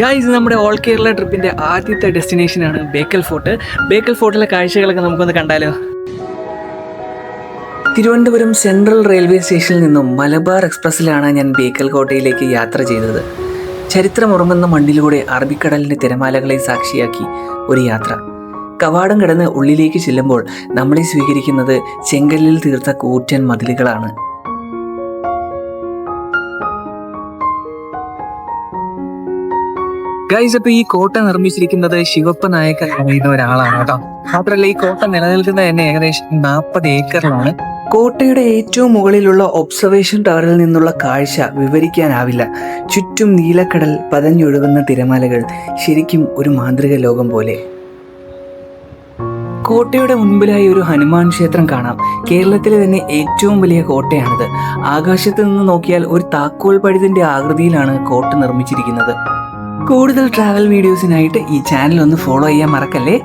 Guys, നമ്മുടെ all Kerala ട്രിപ്പിൻ്റെ ആദ്യത്തെ ഡെസ്റ്റിനേഷനാണ് Bekal fort. Bekal ഫോർട്ടിലെ കാഴ്ചകളൊക്കെ നമുക്കൊന്ന് കണ്ടാലോ. തിരുവനന്തപുരം സെൻട്രൽ റെയിൽവേ സ്റ്റേഷനിൽ നിന്നും മലബാർ എക്സ്പ്രസ്സിലാണ് ഞാൻ ബേക്കൽ കോട്ടയിലേക്ക് യാത്ര ചെയ്തത്. ചരിത്രമുറങ്ങുന്ന മണ്ണിലൂടെ അറബിക്കടലിൻ്റെ തിരമാലകളെ സാക്ഷിയാക്കി ഒരു യാത്ര. കവാടം കടന്ന് ഉള്ളിലേക്ക് ചെല്ലുമ്പോൾ നമ്മളെ സ്വീകരിക്കുന്നത് ചെങ്കല്ലിൽ തീർത്ത കൂറ്റൻ മതിലുകളാണ്. ഗൈസ്, അപ്പോൾ ഈ കോട്ട നിർമ്മിച്ചിരിക്കുന്നത് ശിവപ്പ നായക്കൻ പറയുന്ന ഒരാളാണ് കേട്ടോ. മാത്രമല്ല, ഈ കോട്ട നിലനിൽക്കുന്നത് തന്നെ ഏകദേശം 40 ഏക്കറിലാണ്. കോട്ടയുടെ ഏറ്റവും മുകളിലുള്ള ഒബ്സർവേഷൻ ടവറിൽ നിന്നുള്ള കാഴ്ച വിവരിക്കാനാവില്ല. ചുറ്റും നീലക്കടൽ, പതഞ്ഞൊഴുകുന്ന തിരമാലകൾ, ശരിക്കും ഒരു മാന്ത്രിക ലോകം പോലെ. കോട്ടയുടെ മുൻപിലായി ഒരു ഹനുമാൻ ക്ഷേത്രം കാണാം. കേരളത്തിലെ തന്നെ ഏറ്റവും വലിയ കോട്ടയാണിത്. ആകാശത്ത് നിന്ന് നോക്കിയാൽ ഒരു താക്കോൽ പഴുതിൻ്റെ ആകൃതിയിലാണ് കോട്ട നിർമ്മിച്ചിരിക്കുന്നത്. കൂടുതൽ ട്രാവൽ വീഡിയോസിനായിട്ട് ഈ ചാനൽ ഒന്ന് ഫോളോ ചെയ്യാൻ മറക്കല്ലേ.